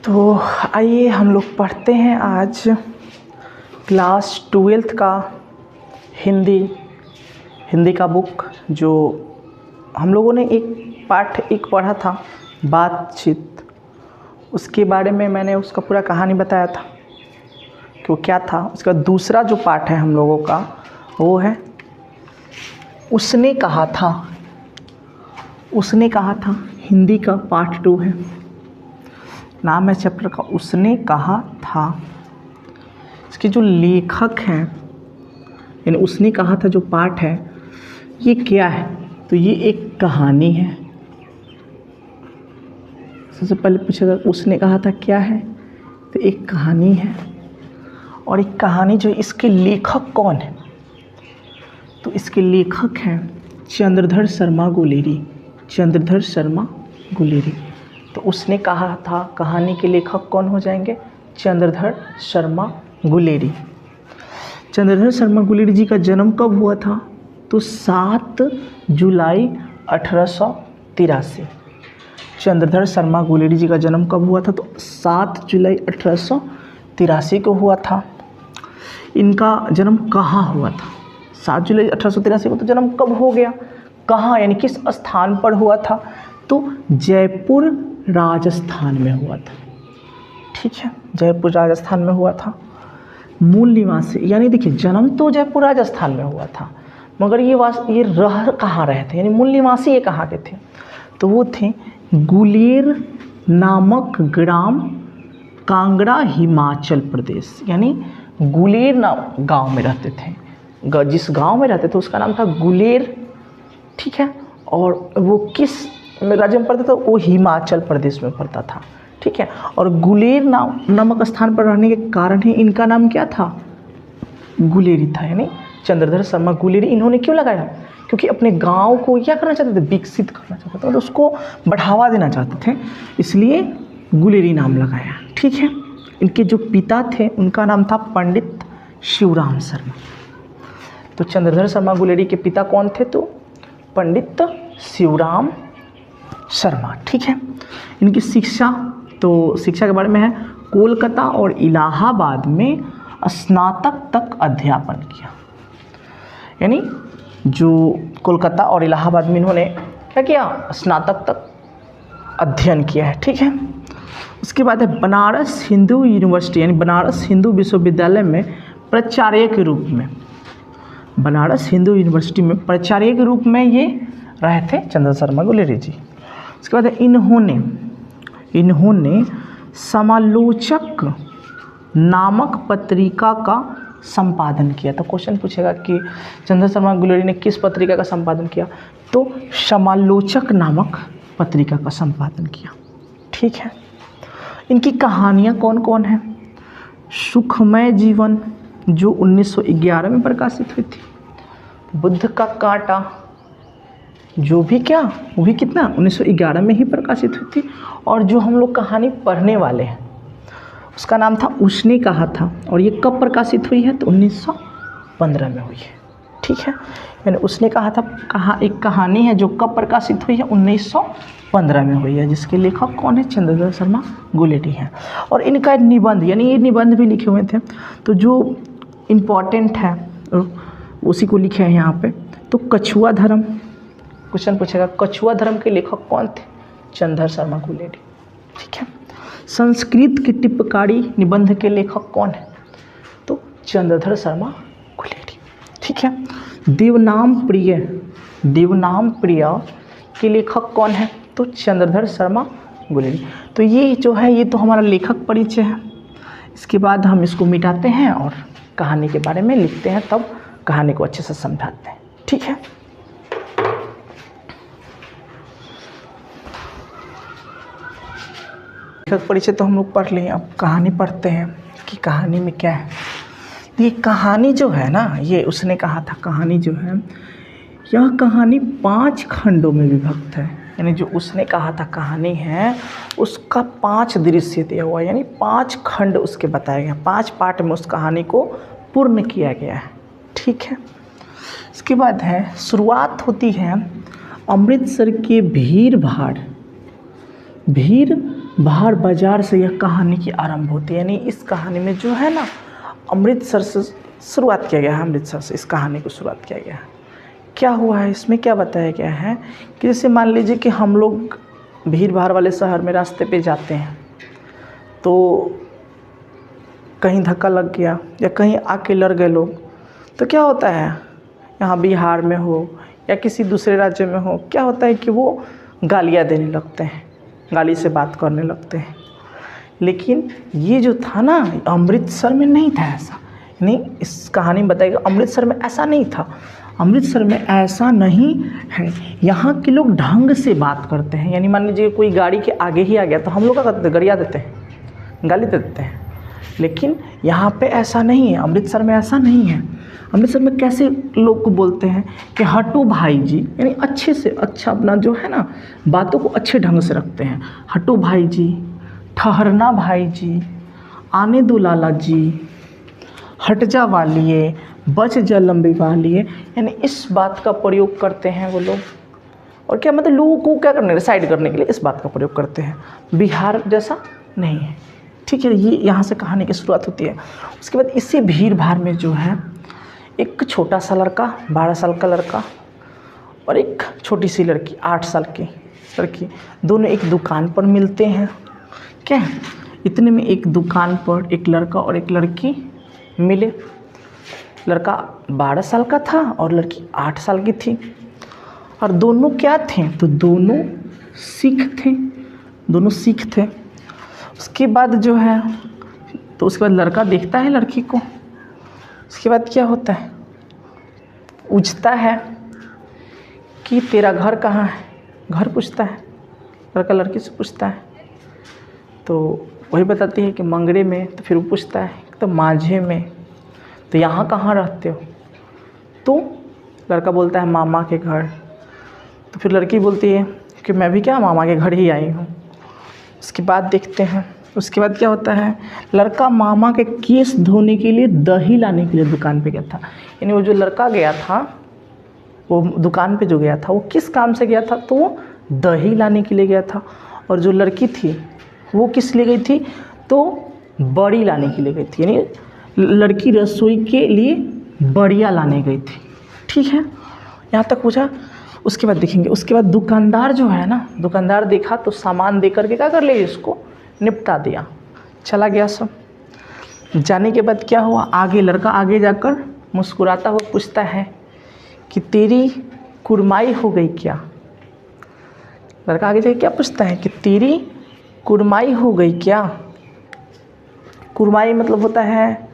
तो आइए हम लोग पढ़ते हैं आज क्लास 12th का हिंदी का बुक। जो हम लोगों ने एक पढ़ा था बातचीत, उसके बारे में मैंने उसका पूरा कहानी बताया था कि वो क्या था। उसका दूसरा जो पाठ है हम लोगों का वो है उसने कहा था। हिंदी का पार्ट 2 है, नाम है चैप्टर का उसने कहा था। इसके जो लेखक हैं यानी उसने कहा था जो पाठ है ये क्या है, तो ये एक कहानी है। सबसे पहले पूछेगा उसने कहा था क्या है, तो एक कहानी है। और एक कहानी जो इसके लेखक कौन है, तो इसके लेखक हैं चंद्रधर शर्मा गुलेरी। तो उसने कहा था कहानी के लेखक कौन हो जाएंगे, चंद्रधर शर्मा गुलेरी। चंद्रधर शर्मा गुलेरी जी का जन्म कब हुआ था, तो 7 जुलाई 1883। चंद्रधर शर्मा गुलेरी जी का जन्म कब हुआ था, तो 7 जुलाई 1883 को हुआ था। इनका जन्म कहाँ हुआ था, 7 जुलाई 1883 को तो जन्म कब हो गया, कहाँ यानी किस स्थान पर हुआ था, तो जयपुर राजस्थान में हुआ था। ठीक है, जयपुर राजस्थान में हुआ था। मूल निवासी यानी देखिए जन्म तो जयपुर राजस्थान में हुआ था, मगर ये रह कहाँ रहे थे, यानी मूल निवासी ये कहाँ के थे, तो वो थे गुलेर नामक ग्राम, कांगड़ा, हिमाचल प्रदेश। यानी गुलेर नाम गांव में रहते थे। जिस गांव में रहते थे उसका नाम था गुलेर। ठीक है, और वो किस राज्य में पड़ता था, वो हिमाचल प्रदेश में पड़ता था। ठीक है, और गुलेर नामक स्थान पर रहने के कारण ही इनका नाम क्या था, गुलेरी था। यानी चंद्रधर शर्मा गुलेरी इन्होंने क्यों लगाया, क्योंकि अपने गांव को क्या करना चाहते थे, विकसित करना चाहते थे, मतलब उसको बढ़ावा देना चाहते थे, इसलिए गुलेरी नाम लगाया। ठीक है, इनके जो पिता थे उनका नाम था पंडित शिवराम शर्मा। तो चंद्रधर शर्मा गुलेरी के पिता कौन थे, तो पंडित शिवराम शर्मा। ठीक है, इनकी शिक्षा के बारे में है, कोलकाता और इलाहाबाद में स्नातक तक अध्यापन किया। यानी जो कोलकाता और इलाहाबाद में इन्होंने क्या किया, स्नातक तक अध्ययन किया है। ठीक है, उसके बाद है बनारस हिंदू यूनिवर्सिटी यानी बनारस हिंदू विश्वविद्यालय में प्राचार्य के रूप में, बनारस हिंदू यूनिवर्सिटी में प्राचार्य के रूप में ये रहे थे चंद्र शर्मा गुलेरी जी। उसके बाद इन्होंने समालोचक नामक पत्रिका का संपादन किया। तो क्वेश्चन पूछेगा कि चंद्र शर्मा गुलेरी ने किस पत्रिका का संपादन किया, तो समालोचक नामक पत्रिका का संपादन किया। ठीक है, इनकी कहानियाँ कौन कौन हैं, सुखमय जीवन जो 1911 में प्रकाशित हुई थी, बुद्ध का कांटा वो भी कितना 1911 में ही प्रकाशित हुई थी, और जो हम लोग कहानी पढ़ने वाले हैं उसका नाम था उसने कहा था, और ये कब प्रकाशित हुई है, तो 1915 में हुई है। ठीक है, मैंने उसने कहा था एक कहानी है जो कब प्रकाशित हुई है, 1915 में हुई है, जिसके लेखक कौन है, चंद्रधर शर्मा गुलेरी हैं। और इनका निबंध यानी ये निबंध भी लिखे हुए थे, तो जो इम्पॉर्टेंट है उसी को लिखे हैं यहाँ पे। तो कछुआ धर्म, क्वेश्चन पूछेगा कछुआ धर्म के लेखक कौन थे, चंद्रधर शर्मा गुलेरी। ठीक है, संस्कृत की टिप्पणी निबंध के लेखक कौन है, तो चंद्रधर शर्मा गुलेरी। ठीक है, देवनाम प्रिय के लेखक कौन है, तो चंद्रधर शर्मा गुलेरी। तो ये जो है ये तो हमारा लेखक परिचय है। इसके बाद हम इसको मिटाते हैं और कहानी के बारे में लिखते हैं, तब कहानी को अच्छे से समझाते हैं। ठीक है, लेखक परिचय तो हम लोग पढ़ लिए, अब कहानी पढ़ते हैं कि कहानी में क्या है। ये कहानी जो है ना, ये उसने कहा था कहानी जो है, यह कहानी 5 खंडों में विभक्त है। यानी जो उसने कहा था कहानी है उसका 5 दृश्य दिया हुआ है, यानी 5 खंड उसके बताए गए, 5 पार्ट में उस कहानी को पूर्ण किया गया है। ठीक है, इसके बाद है शुरुआत होती है अमृतसर के भीड़ बाहर बाजार से यह कहानी की आरंभ होती है। यानी इस कहानी में जो है ना, अमृतसर से शुरुआत किया गया है। अमृतसर से इस कहानी को शुरुआत किया गया है। क्या हुआ है इसमें, क्या बताया गया है कि जैसे मान लीजिए कि हम लोग भीड़ भाड़ वाले शहर में रास्ते पे जाते हैं, तो कहीं धक्का लग गया या कहीं आके लड़ गए लोग, तो क्या होता है, यहाँ बिहार में हो या किसी दूसरे राज्य में हो, क्या होता है कि वो गालियाँ देने लगते हैं, गाली से बात करने लगते हैं। लेकिन ये जो था ना, अमृतसर में नहीं था ऐसा। नहीं, इस कहानी में बताएगा अमृतसर में ऐसा नहीं था। अमृतसर में ऐसा नहीं है। यहाँ के लोग ढंग से बात करते हैं। यानी मान लीजिए कोई गाड़ी के आगे ही आ गया तो हम लोग क्या करते हैं, गरिया देते हैं, गाली दे देते हैं। लेकिन यहाँ पे ऐसा नहीं है, अमृतसर में ऐसा नहीं है। अमृतसर में कैसे लोग को बोलते हैं कि हटो भाई जी, यानी अच्छे से अच्छा अपना जो है ना, बातों को अच्छे ढंग से रखते हैं। हटो भाई जी, ठहरना भाई जी, आने दो लाला जी, हट जा वालिए, बच जा लंबी वालिए। यानी इस बात का प्रयोग करते हैं वो लोग। और क्या मतलब, लोगों को क्या करने, साइड करने के लिए इस बात का प्रयोग करते हैं। बिहार जैसा नहीं है, ठीक है। ये यहाँ से कहानी की शुरुआत होती है। उसके बाद इसी भीड़ भाड़ में जो है, एक छोटा सा लड़का, 12 साल का लड़का, और एक छोटी सी लड़की, 8 साल की लड़की, दोनों एक दुकान पर मिलते हैं। क्या इतने में एक दुकान पर एक लड़का और एक लड़की मिले। लड़का 12 साल का था और लड़की 8 साल की थी। और दोनों क्या थे, तो दोनों सिख थे, दोनों सिख थे। उसके बाद जो है, तो उसके बाद लड़का देखता है लड़की को। उसके बाद क्या होता है, पूछता है कि तेरा घर कहाँ है, घर पूछता है, लड़का लड़की से पूछता है। तो वही बताती है कि मंगरे में। तो फिर वो पूछता है तो माझे में, तो यहाँ कहाँ रहते हो। तो लड़का बोलता है मामा के घर। तो फिर लड़की बोलती है कि मैं भी क्या मामा के घर ही आई हूँ। उसके बाद देखते हैं, उसके बाद क्या होता है, लड़का मामा के केस धोने के लिए दही लाने के लिए दुकान पे गया था। यानी वो जो लड़का गया था, वो दुकान पे जो गया था, वो किस काम से गया था, तो वो दही लाने के लिए गया था। और जो लड़की थी वो किस लिए गई थी, तो बड़ी लाने के लिए गई थी। यानी लड़की रसोई के लिए बड़िया लाने गई थी, ठीक है। यहाँ तक पूछा। उसके बाद देखेंगे, उसके बाद दुकानदार जो है ना, दुकानदार देखा तो सामान दे करके क्या कर ले, इसको निपटा दिया, चला गया सब। जाने के बाद क्या हुआ, आगे लड़का आगे जाकर मुस्कुराता हुआ पूछता है कि तेरी कुरमाई हो गई क्या। लड़का आगे जाके क्या पूछता है कि तेरी कुरमाई हो गई क्या। कुरमाई मतलब होता है,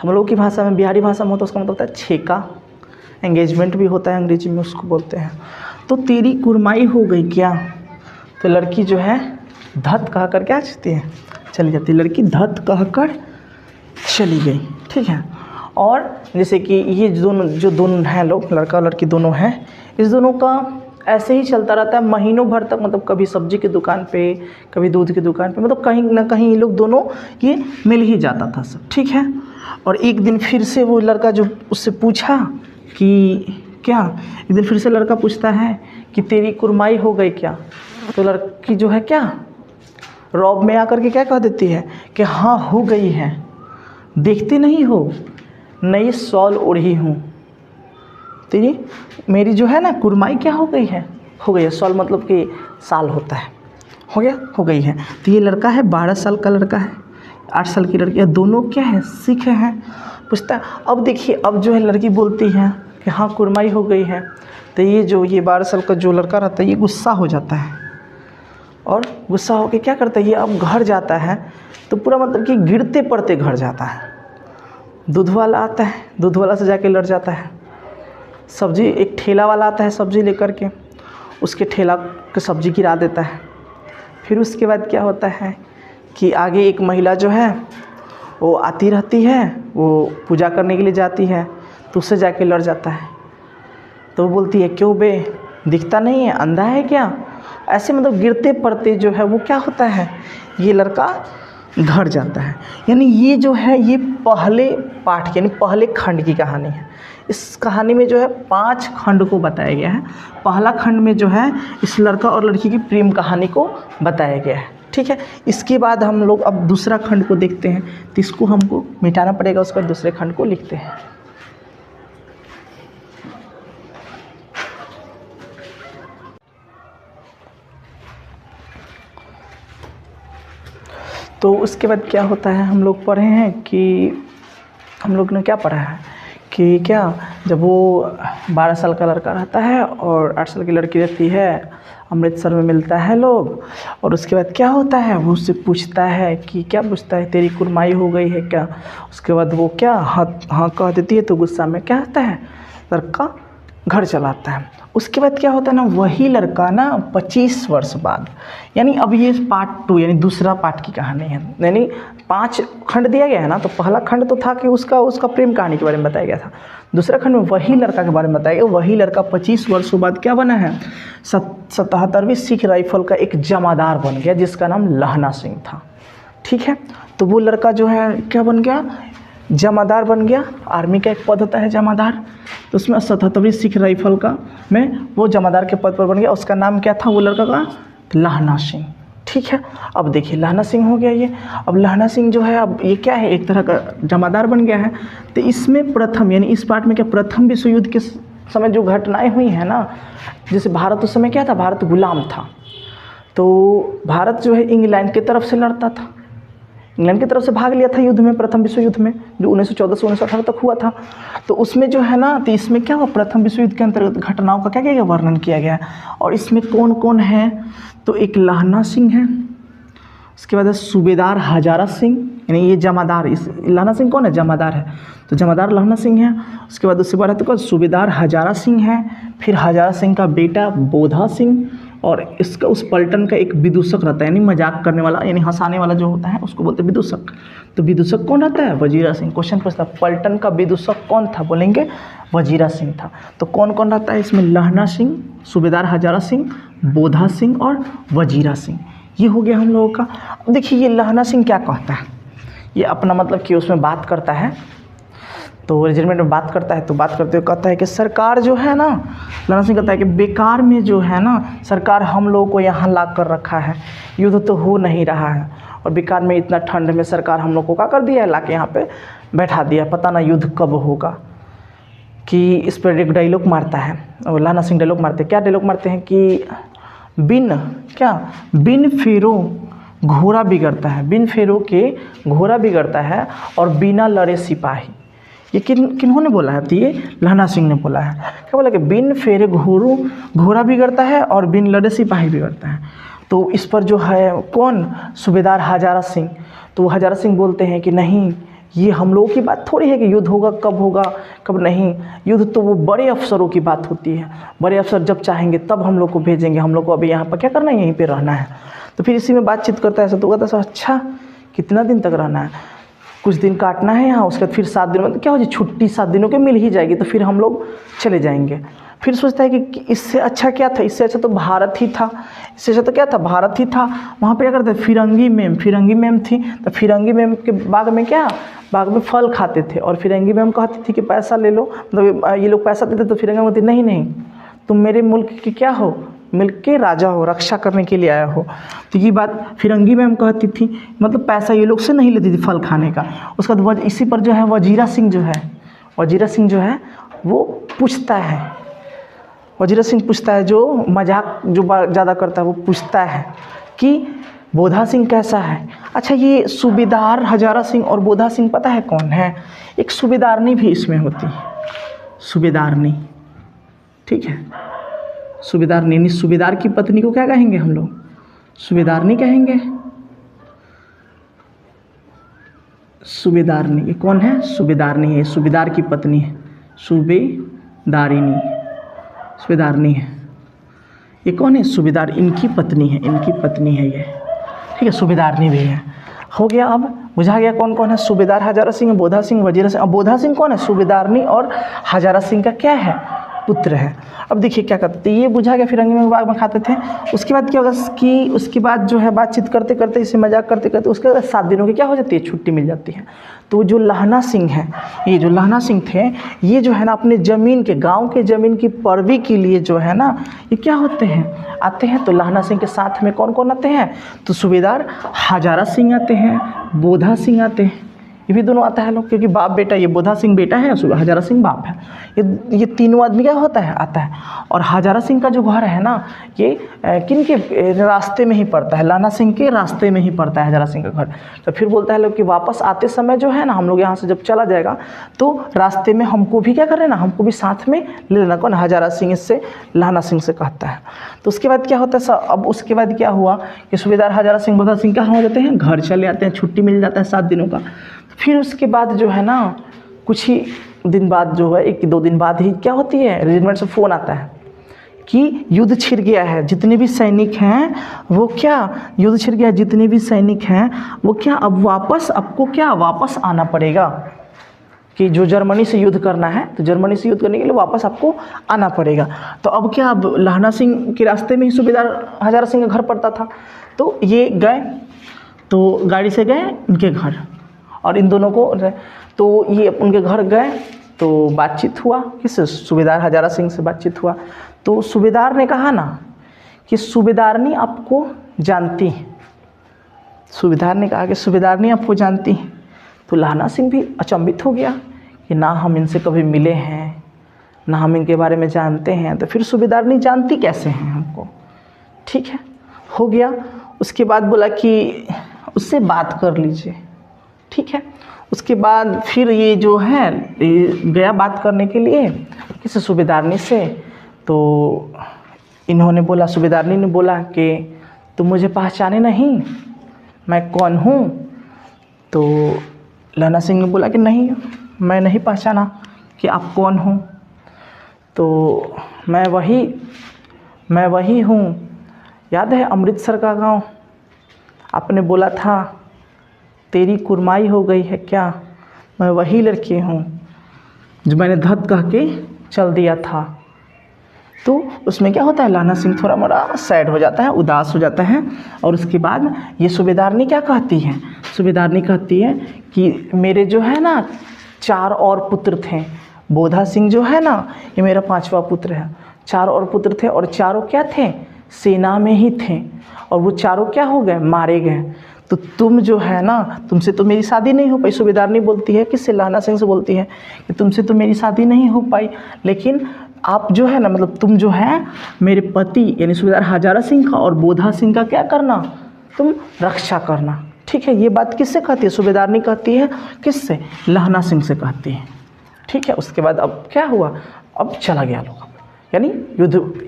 हम लोग की भाषा में, बिहारी भाषा में होता है, उसका मतलब होता है छेका। एंगेजमेंट भी होता है अंग्रेजी में, उसको बोलते हैं। तो तेरी कुरमाई हो गई क्या। तो लड़की जो है धत कह कर क्या चाहती है, चली जाती है। लड़की धत कह कर चली गई, ठीक है। और जैसे कि ये जो दोनों हैं लोग, लड़का और लड़की दोनों हैं, इस दोनों का ऐसे ही चलता रहता है महीनों भर तक। मतलब कभी सब्जी की दुकान पे, कभी दूध की दुकान पे, मतलब कहीं ना कहीं ये लोग दोनों ये मिल ही जाता था सब, ठीक है। और एक दिन फिर से वो लड़का जो उससे पूछा कि क्या, एक दिन फिर से लड़का पूछता है कि तेरी कुरमाई हो गई क्या। तो लड़की जो है क्या, रौब में आकर के क्या कह देती है कि हाँ हो गई है, देखते नहीं हो नई शॉल ओढ़ी हूँ, तेरी मेरी जो है ना कुरमाई क्या हो गई है, हो गई है। शॉल मतलब कि साल होता है, हो गया, हो गई है। तो ये लड़का है 12 साल का लड़का है, 8 साल की लड़की है, दोनों क्या है, सिख हैं। पूछता है, अब देखिए, अब जो है लड़की बोलती है कि हाँ कुरमाई हो गई है। तो ये 12 साल का जो लड़का रहता है, ये गुस्सा हो जाता है। और गुस्सा होकर क्या करता है, ये अब घर जाता है तो पूरा मतलब कि गिरते पड़ते घर जाता है। दूध वाला आता है, दूध वाला से जाके लड़ जाता है। सब्जी, एक ठेला वाला आता है सब्जी लेकर के, उसके ठेला की सब्जी गिरा देता है। फिर उसके बाद क्या होता है कि आगे एक महिला जो है वो आती रहती है, वो पूजा करने के लिए जाती है, तो उससे जाके लड़ जाता है। तो वो बोलती है क्यों बे, दिखता नहीं है, अंधा है क्या। ऐसे मतलब गिरते पड़ते जो है वो क्या होता है, ये लड़का घर जाता है। यानी ये जो है ये पहले पाठ यानी पहले खंड की कहानी है। इस कहानी में जो है 5 खंड को बताया गया है। पहला खंड में जो है इस लड़का और लड़की की प्रेम कहानी को बताया गया है। ठीक है। इसके बाद हम लोग अब दूसरा खंड को देखते हैं, तो इसको हमको मिटाना पड़ेगा, उसके बाद दूसरे खंड को लिखते हैं। तो उसके बाद क्या होता है, हम लोग पढ़े हैं कि हम लोग ने क्या पढ़ा है कि क्या जब वो 12 साल का लड़का रहता है और 8 साल की लड़की रहती है, अमृतसर में मिलता है लोग, और उसके बाद क्या होता है, वो उससे पूछता है कि क्या पूछता है, तेरी कुरमाई हो गई है क्या। उसके बाद वो क्या हाँ कह देती है, तो गुस्सा में क्या होता है, लड़का घर चलाता है। उसके बाद क्या होता है ना, वही लड़का ना 25 वर्ष बाद, यानी अब ये पार्ट 2 यानी दूसरा पार्ट की कहानी है, यानी 5 खंड दिया गया है ना। तो पहला खंड तो था कि उसका प्रेम कहानी के बारे में बताया गया था। दूसरा खंड में वही लड़का के बारे में बताया गया। वही लड़का 25 वर्षों बाद क्या बना है, 77वीं सिख राइफल का एक जमादार बन गया, जिसका नाम लहना सिंह था। ठीक है, तो वो लड़का जो है क्या बन गया, जमादार बन गया। आर्मी का एक पद होता है जमादार, तो उसमें 77वीं सिख राइफल का में वो जमादार के पद पर बन गया। उसका नाम क्या था वो लड़का का, लहना सिंह। ठीक है, अब देखिए लहना सिंह हो गया ये। अब लहना सिंह जो है, अब ये क्या है, एक तरह का जमादार बन गया है। तो इसमें प्रथम यानी इस पार्ट में क्या, प्रथम विश्व युद्ध के समय जो घटनाएं हुई हैं ना, जैसे भारत उस समय क्या था, भारत गुलाम था। तो भारत जो है इंग्लैंड की तरफ से लड़ता था, इंग्लैंड की तरफ से भाग लिया था युद्ध में, प्रथम विश्व युद्ध में, जो 1914 से 1918 तक हुआ था। तो उसमें जो है ना, तो इसमें क्या हुआ, प्रथम विश्व युद्ध के अंतर्गत घटनाओं का क्या किया गया, वर्णन किया गया है। और इसमें कौन कौन है, तो एक लहना सिंह है, उसके बाद है सूबेदार हजारा सिंह, यानी ये जमादार, इस लहना सिंह कौन है, जमादार है, तो जमादार लहना सिंह है। उसके बाद उसके बाद तो सूबेदार हजारा सिंह है, फिर हजारा सिंह का बेटा बोधा सिंह, और इसका उस पलटन का एक विदूषक रहता है, यानी मजाक करने वाला, यानी हंसाने वाला जो होता है उसको बोलते हैं विदूषक। तो विदूषक कौन रहता है, वजीरा सिंह। क्वेश्चन पूछता है पलटन का विदूषक कौन था, बोलेंगे वजीरा सिंह था। तो कौन कौन रहता है इसमें, लहना सिंह, सूबेदार हजारा सिंह, बोधा सिंह और वजीरा सिंह। ये हो गया हम लोगों का। देखिए ये लहना सिंह क्या कहता है, ये अपना मतलब कि उसमें बात करता है, तो रेजिमेंट में बात करता है, तो बात करते हुए कहता है कि सरकार जो है ना, लहना सिंह कहता है कि बेकार में जो है ना, सरकार हम लोगों को यहाँ ला कर रखा है, युद्ध तो हो नहीं रहा है, और बेकार में इतना ठंड में सरकार हम लोग को क्या कर दिया है, ला के यहाँ पे बैठा दिया, पता ना युद्ध कब होगा। कि इस पर एक डायलॉग मारता है, और लहना सिंह डायलॉग मारते हैं, क्या डायलॉग मारते हैं कि बिन फेरों घोड़ा बिगड़ता है, बिन फेरों के घोड़ा बिगड़ता है, और बिना लड़े सिपाही। ये किन्होंने बोला है, तो ये लहना सिंह ने बोला है। क्या बोला कि बिन फेरे घोड़ा बिगड़ता है और बिन लड़े सिपाही बिगड़ता है। तो इस पर जो है कौन, सूबेदार हजारा सिंह, तो हजारा सिंह बोलते हैं कि नहीं, ये हम लोगों की बात थोड़ी है कि युद्ध होगा कब नहीं, युद्ध तो वो बड़े अफसरों की बात होती है, बड़े अफसर जब चाहेंगे तब हम लोग को भेजेंगे, हम लोग को अभी यहाँ पर क्या करना है, यहीं पे रहना है। तो फिर इसी में बातचीत करता है ऐसा, तो कहता है अच्छा कितना दिन तक रहना है, कुछ दिन काटना है यहाँ, उसके बाद फिर 7 दिन में क्या हो जाए, छुट्टी 7 दिनों की मिल ही जाएगी, तो फिर हम लोग चले जाएंगे। फिर सोचता है कि इससे अच्छा क्या था, इससे अच्छा तो भारत ही था, इससे अच्छा तो क्या था, भारत ही था। वहाँ पे क्या करते, फिरंगी मैम थी, तो फिरंगी मैम के बाग में क्या, बाग में फल खाते थे, और फिरंगी मैम कहती थी कि पैसा ले लो, मतलब ये लोग पैसा देते, तो फिरंगी बोलती नहीं तुम मेरे मुल्क के क्या हो, मिल्क के राजा हो, रक्षा करने के लिए आया हो। तो ये बात फिरंगी मैम कहती थी, मतलब पैसा ये लोग से नहीं लेती थी फल खाने का। उसके बाद इसी पर जो है वजीरा सिंह जो है वो पूछता है, वजीरा सिंह पूछता है, जो मजाक जो ज़्यादा करता है वो पूछता है कि बोधा सिंह कैसा है। अच्छा ये सूबेदार हजारा सिंह और बोधा सिंह पता है कौन है, एक सूबेदारनी भी इसमें होती है, सूबेदारनी, ठीक है, सूबेदारनी, सूबेदार की पत्नी को क्या कहेंगे हम लोग, सूबेदारनी कहेंगे, सूबेदारनी। ये कौन है, सूबेदारनी है, सूबेदार की पत्नी है, सूबेदारनी है। ये कौन है, सूबेदार, इनकी पत्नी है ये, ठीक है, सूबेदारनी भी है। हो गया, अब बुझा गया कौन कौन है, सूबेदार हजारा सिंह, बोधा सिंह, वजीरा सिंह। अब बोधा सिंह कौन है, सूबेदारनी और हजारा सिंह का क्या है, पुत्र है। अब देखिए क्या करते, ये बुझा गया, फिर रंग में बाग में खाते थे। उसके बाद क्या होगा कि उसके बाद जो है बातचीत करते करते, इसे मजाक करते करते उसके बाद 7 दिनों की क्या हो जाती है, छुट्टी मिल जाती है। तो जो लहना सिंह है, ये जो लहना सिंह थे, ये जो है ना अपने ज़मीन के, गांव के ज़मीन की परवी के लिए जो है ना, ये क्या होते हैं, आते हैं। तो लहना सिंह के साथ में कौन कौन आते हैं, तो सूबेदार हजारा सिंह आते हैं, बोधा सिंह आते हैं, ये भी दोनों आता है लोग, क्योंकि बाप बेटा, ये बोधा सिंह बेटा है, हजारा सिंह बाप है। ये तीनों आदमी क्या होता है, आता है। और हजारा सिंह का जो घर है ना, ये किन के रास्ते में ही पड़ता है, लहना सिंह के रास्ते में ही पड़ता है हजारा सिंह का घर। तो फिर बोलता है लोग कि वापस आते समय जो है ना, हम लोग यहाँ से जब चला जाएगा तो रास्ते में हमको भी क्या कर रहे ना, हमको भी साथ में ले लेना। कौन, हजारा सिंह इससे लहना सिंह से कहता है। तो उसके बाद क्या होता है, अब उसके बाद क्या हुआ कि सूबेदार हजारा सिंह बोधा सिंह कहाँ हो जाते हैं, घर चले आते हैं, छुट्टी मिल जाता है 7 दिनों का। फिर उसके बाद जो है ना, कुछ ही दिन बाद जो है, 1-2 दिन बाद ही क्या होती है, रेजिमेंट से फ़ोन आता है कि युद्ध छिड़ गया है, जितने भी सैनिक हैं वो क्या, युद्ध छिड़ गया है, जितने भी सैनिक हैं वो क्या, अब वापस, आपको क्या वापस आना पड़ेगा, कि जो जर्मनी से युद्ध करना है, तो जर्मनी से युद्ध करने के लिए वापस आपको आना पड़ेगा। तो अब क्या, अब लहना सिंह के रास्ते में ही सूबेदार हजारा सिंह का घर पड़ता था। तो ये गए, तो गाड़ी से गए उनके घर, और इन दोनों को, तो ये उनके घर गए, तो बातचीत हुआ, किससे, सूबेदार हजारा सिंह से बातचीत हुआ। तो सूबेदार ने कहा ना कि सूबेदारनी आपको जानती है, सूबेदार ने कहा कि सूबेदारनी आपको जानती है। तो लहना सिंह भी अचंभित हो गया कि ना हम इनसे कभी मिले हैं, ना हम इनके बारे में जानते हैं, तो फिर सूबेदारनी जानती कैसे हैं हमको। ठीक है, हो गया। उसके बाद बोला कि उससे बात कर लीजिए। ठीक है, उसके बाद फिर ये जो है गया बात करने के लिए किसी सूबेदारनी से। तो इन्होंने बोला, सूबेदारनी ने बोला कि तुम मुझे पहचाने नहीं, मैं कौन हूँ। तो लहना सिंह ने बोला कि नहीं, मैं नहीं पहचाना कि आप कौन हो। तो मैं वही हूँ, याद है अमृतसर का गांव, आपने बोला था तेरी कुरमाई हो गई है क्या, मैं वही लड़की हूँ जो मैंने धत कह के चल दिया था। तो उसमें क्या होता है, लहना सिंह थोड़ा मोड़ा सैड हो जाता है, उदास हो जाता है। और उसके बाद ये सूबेदारनी क्या कहती है, सूबेदारनी कहती है कि मेरे जो है ना 4 और पुत्र थे, बोधा सिंह जो है ना, ये मेरा 5वां पुत्र है। 4 और पुत्र थे, और चारों क्या थे, सेना में ही थे, और वो चारों क्या हो गए, मारे गए। तो तुम जो है ना, तुमसे तो मेरी शादी नहीं हो पाई। सूबेदारनी बोलती है, किससे, लहना सिंह से बोलती है कि तुमसे तो मेरी शादी नहीं हो पाई, लेकिन आप जो है ना, मतलब तुम जो है मेरे पति यानी सूबेदार हजारा सिंह का और बोधा सिंह का क्या करना, तुम रक्षा करना। ठीक है, ये बात किससे कहती है, सूबेदारनी कहती है, किससे, लहना सिंह से कहती है। ठीक है, उसके बाद अब क्या हुआ, अब चला गया लोग, यानी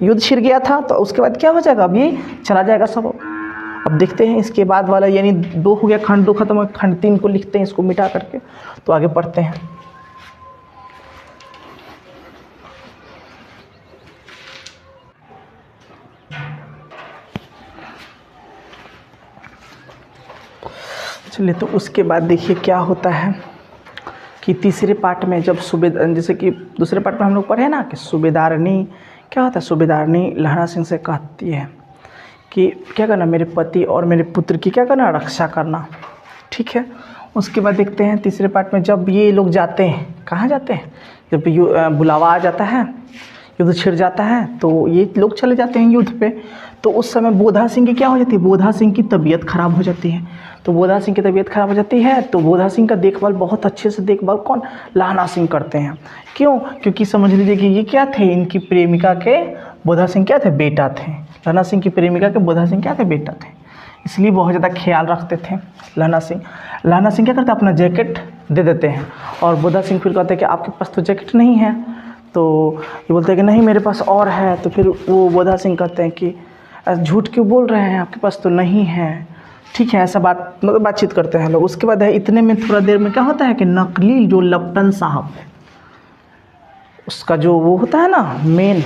युद्ध छिड़ गया था। तो उसके बाद क्या हो जाएगा, अब ये चला जाएगा सब। अब देखते हैं इसके बाद वाला, यानी 2 हो गया, खंड 2 खत्म हो, खंड 3 को लिखते हैं इसको मिटा करके, तो आगे पढ़ते हैं। चलिए, तो उसके बाद देखिए क्या होता है कि तीसरे पार्ट में जब जैसे कि दूसरे पार्ट में हम लोग पढ़े ना कि सूबेदारनी क्या होता है, सूबेदारनी लहना सिंह से कहती है कि क्या करना, मेरे पति और मेरे पुत्र की क्या करना, रक्षा करना। ठीक है, उसके बाद देखते हैं तीसरे पार्ट में जब ये लोग जाते हैं, कहाँ जाते हैं, जब बुलावा आ जाता है, युद्ध छिड़ जाता है, तो ये लोग चले जाते हैं युद्ध पे। तो उस समय बोधा सिंह की क्या हो जाती है, बोधा सिंह की तबीयत ख़राब हो जाती है। तो बोधा सिंह की तबीयत ख़राब हो जाती है, तो बोधा सिंह का देखभाल बहुत अच्छे से देखभाल कौन, लहना सिंह करते हैं। क्यों, क्योंकि समझ लीजिए कि ये क्या थे, इनकी प्रेमिका के बोधा सिंह क्या थे, बेटा थे। लहना सिंह की प्रेमिका के बोधा सिंह क्या थे, बेटा थे, इसलिए बहुत ज़्यादा ख्याल रखते थे लहना सिंह। लहना सिंह क्या करते हैं, अपना जैकेट दे देते हैं, और बोधा सिंह फिर कहते हैं कि आपके पास तो जैकेट नहीं है। तो ये बोलते हैं कि नहीं मेरे पास और है। तो फिर वो बोधा सिंह कहते हैं कि झूठ क्यों बोल रहे हैं, आपके पास तो नहीं है। ठीक है, ऐसा मतलब बातचीत करते हैं लोग। उसके बाद है इतने में थोड़ा देर में क्या होता है कि नकली जो लप्टन साहब है, उसका जो वो होता है ना मेन,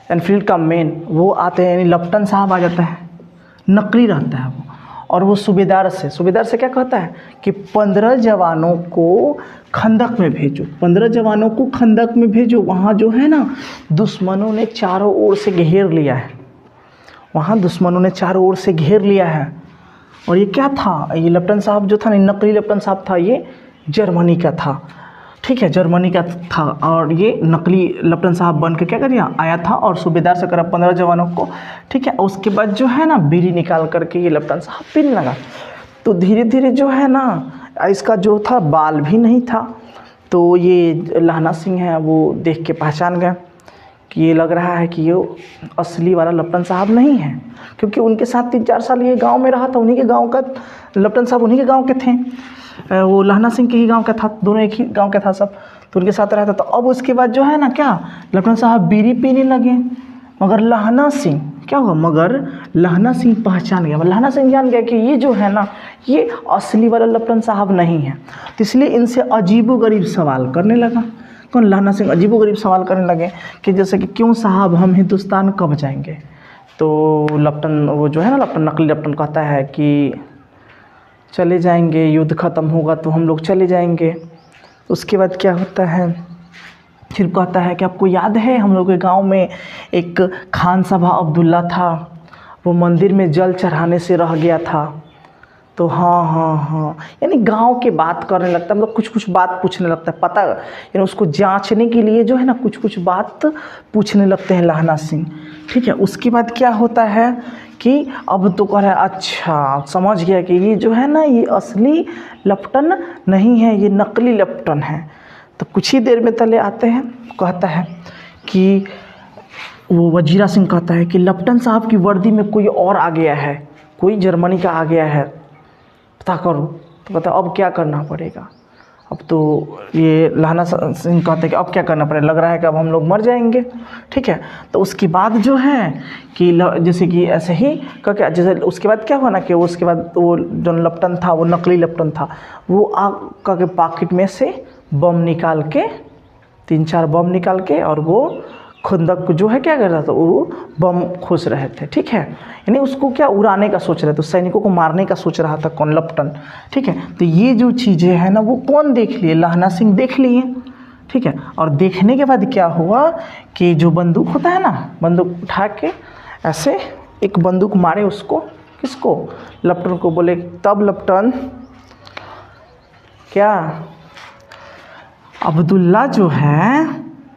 एनफील्ड का मेन, वो आते हैं, यानी लप्टन साहब आ जाता है, नकली रहता है वो, और वो सूबेदार से क्या कहता है कि 15 जवानों को खंदक में भेजो, 15 जवानों को खंदक में भेजो। वहाँ जो है ना दुश्मनों ने चारों ओर से घेर लिया है, वहाँ दुश्मनों ने चारों ओर से घेर लिया है। और ये क्या था, ये लेफ्टिनेंट साहब जो था ना, नकली लेफ्टिनेंट साहब था, ये जर्मनी का था, ठीक है, जर्मनी का था। और ये नकली लेफ्टिनेंट साहब बन के क्या कर आया था और सूबेदार से करा 15 जवानों को, ठीक है। उसके बाद जो है ना बीड़ी निकाल करके ये लेफ्टिनेंट साहब पीने लगा। तो धीरे धीरे जो है ना इसका जो था बाल भी नहीं था। तो ये लहना सिंह है वो देख के पहचान गया कि ये लग रहा है कि ये असली वाला लेफ्टिनेंट साहब नहीं है, क्योंकि उनके साथ 3-4 साल ये गांव में रहा था, उन्हीं के गांव का लेफ्टिनेंट साहब उन्हीं के गांव के थे, वो लहना सिंह के ही गांव का था, दोनों एक ही गांव का था सब, तो उनके साथ रहता। तो अब उसके बाद जो है ना क्या लेफ्टिनेंट साहब बीड़ी पीने लगे, मगर लहना सिंह क्या हुआ, मगर लहना सिंह पहचान गया, लहना सिंह जान गया कि ये जो है ना ये असली वाला लेफ्टिनेंट साहब नहीं है। तो इसलिए इनसे अजीबोगरीब सवाल करने लगा। कौन, लहना सिंह अजीबोगरीब सवाल करने लगे कि जैसे कि क्यों साहब हम हिंदुस्तान कब जाएंगे। तो लेफ्टिनेंट वो जो है ना लेफ्टिनेंट नकली लेफ्टिनेंट कहता है कि चले जाएंगे, युद्ध ख़त्म होगा तो हम लोग चले जाएंगे। उसके बाद क्या होता है, फिर कहता है कि आपको याद है हम लोग के गांव में एक खान साहब अब्दुल्ला था, वो मंदिर में जल चढ़ाने से रह गया था। तो हाँ, यानी गांव के बात करने लगता है, मतलब कुछ बात पूछने लगता है, पता यानी उसको जांचने के लिए जो है ना कुछ बात पूछने लगते हैं लहना सिंह, ठीक है। उसके बाद क्या होता है कि अब तो कह रहा है अच्छा समझ गया कि ये जो है ना ये असली लेफ्टिनेंट नहीं है, ये नकली लेफ्टिनेंट है। तो कुछ ही देर में तले आते हैं, कहता है कि वो वजीरा सिंह कहता है कि लेफ्टिनेंट साहब की वर्दी में कोई और आ गया है, कोई जर्मनी का आ गया है, पता करो। तो कहता है अब क्या करना पड़ेगा। अब तो ये लहना सिंह कहते हैं कि अब क्या करना पड़ेगा, लग रहा है कि अब हम लोग मर जाएंगे, ठीक है। तो उसके बाद जो है कि जैसे कि ऐसे ही क्या जैसे उसके बाद क्या हुआ ना कि उसके बाद वो जो लेफ्टिनेंट था, वो नकली लेफ्टिनेंट था, वो आग के पॉकेट में से बम निकाल के 3-4 बम निकाल के और वो खंदक जो है क्या कर रहा था, वो बम खोस रहे थे, ठीक है। यानी उसको क्या उड़ाने का सोच रहे थे, सैनिकों को मारने का सोच रहा था कौन, लेफ्टिनेंट, ठीक है। तो ये जो चीज़ें हैं ना वो कौन देख लिए, लहना सिंह देख लिए, ठीक है। और देखने के बाद क्या हुआ कि जो बंदूक होता है ना, बंदूक उठा के ऐसे एक बंदूक मारे उसको, किसको, लेफ्टिनेंट को। बोले तब लेफ्टिनेंट क्या अब्दुल्ला जो है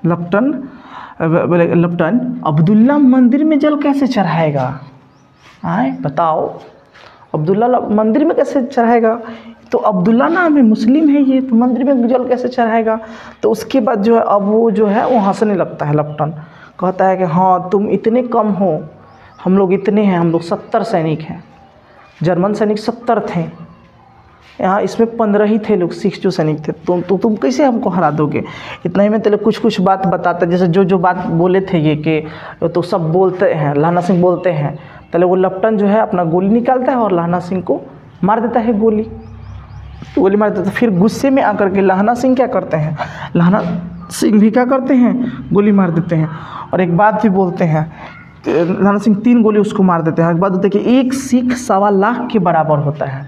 लेफ्टिनेंट अब्दुल्ला मंदिर में जल कैसे चढ़ाएगा, आए बताओ, अब्दुल्ला मंदिर में कैसे चढ़ाएगा। तो अब्दुल्ला नाम है, मुस्लिम है ये, तो मंदिर में जल कैसे चढ़ाएगा। तो उसके बाद जो है अब वो जो है वो हंसने लगता है लेफ्टिनेंट, कहता है कि हाँ तुम इतने कम हो, हम लोग इतने हैं, हम लोग 70 सैनिक हैं, जर्मन सैनिक 70 थे, यहाँ इसमें 15 ही थे लोग, 6 जो सैनिक थे, तो तुम कैसे हमको हरा दोगे। इतना ही में तेरे कुछ बात बताता, जैसे जो बात बोले थे ये कि तो सब बोलते हैं, लहना सिंह बोलते हैं, पहले वो लेफ्टिनेंट जो है अपना गोली निकालता है और लहना सिंह को मार देता है, गोली मार देता है। फिर गुस्से में आकर के लहना सिंह क्या करते हैं, लहना सिंह भी क्या करते हैं, गोली मार देते हैं। और एक बात भी बोलते हैं, लहना सिंह 3 गोली उसको मार देते हैं। एक बात होता है कि एक सिख 1.25 लाख के बराबर होता है,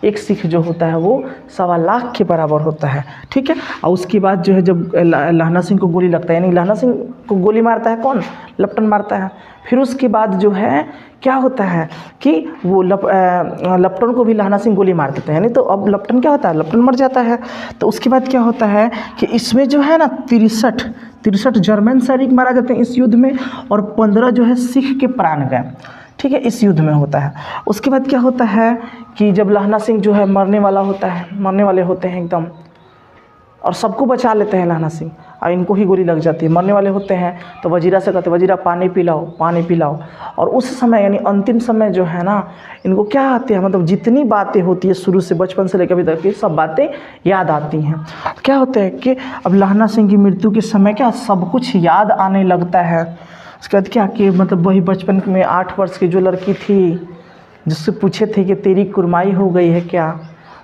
एक सिख जो होता है वो 1.25 लाख के बराबर होता है, ठीक है। और उसके बाद जो है जब लहना सिंह को गोली लगता है, यानी लहना सिंह को गोली मारता है कौन, लेफ्टिनेंट मारता है। फिर उसके बाद जो है क्या होता है कि वो लेफ्टिनेंट को भी लहना सिंह गोली मार देते हैं, यानी तो अब लेफ्टिनेंट क्या होता है, लेफ्टिनेंट मर जाता है। तो उसके बाद क्या होता है कि इसमें जो है ना 63 जर्मन सैनिक मारा जाते हैं इस युद्ध में, और 15 जो है सिख के प्राण गए, ठीक है, इस युद्ध में होता है। उसके बाद क्या होता है कि जब लहना सिंह जो है मरने वाले होते हैं एकदम, और सबको बचा लेते हैं लहना सिंह, और इनको ही गोली लग जाती है, मरने वाले होते हैं। तो वजीरा से कहते हैं वजीरा पानी पिलाओ। और उस समय यानी अंतिम समय जो है ना, इनको क्या आते हैं, मतलब जितनी बातें होती है शुरू से बचपन से लेकर अभी तक की सब बातें याद आती हैं। क्या होता है कि अब लहना सिंह की मृत्यु के समय क्या सब कुछ याद आने लगता है। उसके बाद क्या कि मतलब वही बचपन में 8 वर्ष की जो लड़की थी जिससे पूछे थे कि तेरी कुरमाई हो गई है क्या,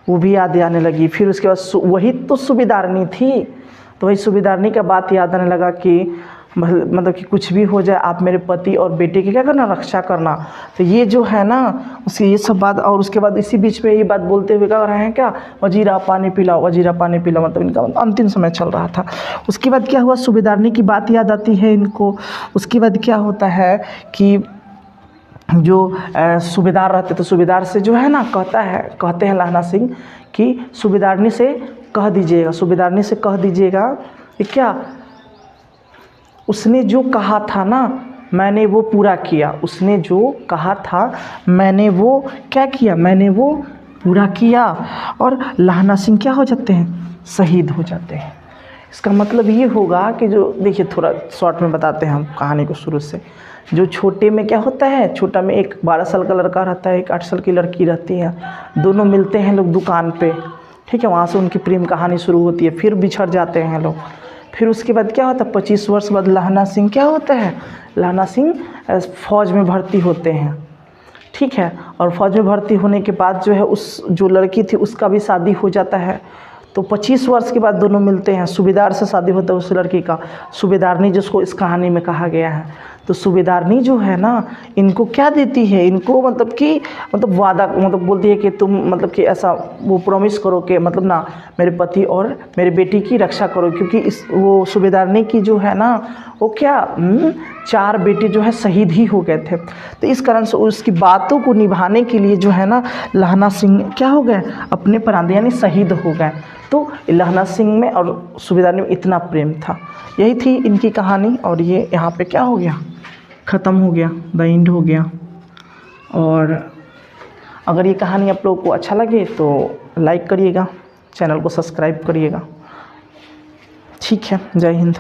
वो भी याद आने लगी। फिर उसके बाद वही तो सूबेदारनी थी, तो वही सूबेदारनी का बात याद आने लगा कि मतलब कि कुछ भी हो जाए आप मेरे पति और बेटे की क्या करना, रक्षा करना। तो ये जो है ना उसकी ये सब बात, और उसके बाद इसी बीच में ये बात बोलते हुए क्या रहे हैं, क्या वजीरा पानी पिलाओ, वजीरा पानी पिलाओ, मतलब इनका अंतिम समय चल रहा था। उसके बाद क्या हुआ, सूबेदारनी की बात याद आती है इनको। उसके बाद क्या होता है कि जो सूबेदार रहते तो सूबेदार से जो है ना कहते हैं लहना सिंह कि सूबेदारनी से कह दीजिएगा, सूबेदारनी से कह दीजिएगा कि क्या उसने जो कहा था ना मैंने वो पूरा किया, उसने जो कहा था मैंने वो क्या किया, मैंने वो पूरा किया। और लहना सिंह क्या हो जाते हैं, शहीद हो जाते हैं। इसका मतलब ये होगा कि जो देखिए थोड़ा शॉर्ट में बताते हैं हम कहानी को शुरू से। जो छोटे में क्या होता है, छोटा में एक 12 साल का लड़का रहता है, एक 8 साल की लड़की रहती है, दोनों मिलते हैं लोग दुकान पे, ठीक है। वहाँ से उनकी प्रेम कहानी शुरू होती है, फिर बिछड़ जाते हैं लोग। फिर उसके बाद क्या होता है, 25 वर्ष बाद लहना सिंह क्या होता है, लहना सिंह फ़ौज में भर्ती होते हैं, ठीक है। और फ़ौज में भर्ती होने के बाद जो है उस जो लड़की थी उसका भी शादी हो जाता है। तो 25 वर्ष के बाद दोनों मिलते हैं, सूबेदार से शादी होता है उस लड़की का, सूबेदारनी जिसको इस कहानी में कहा गया है। तो सूबेदारनी जो है ना इनको क्या देती है, इनको मतलब कि मतलब वादा, मतलब बोलती है कि तुम मतलब कि ऐसा वो प्रॉमिस करो कि मतलब ना मेरे पति और मेरे बेटी की रक्षा करो, क्योंकि इस वो सूबेदारनी की जो है ना वो क्या 4 बेटे जो है शहीद ही हो गए थे। तो इस कारण से उसकी बातों को निभाने के लिए जो है ना लहना सिंह क्या हो गए, अपने प्राण यानी शहीद हो गए। तो लहना सिंह में और सूबेदारनी में इतना प्रेम था। यही थी इनकी कहानी, और ये यहाँ पे क्या हो गया, ख़त्म हो गया, द एंड हो गया। और अगर ये कहानी आप लोगों को अच्छा लगे तो लाइक करिएगा, चैनल को सब्सक्राइब करिएगा। ठीक है, जय हिंद।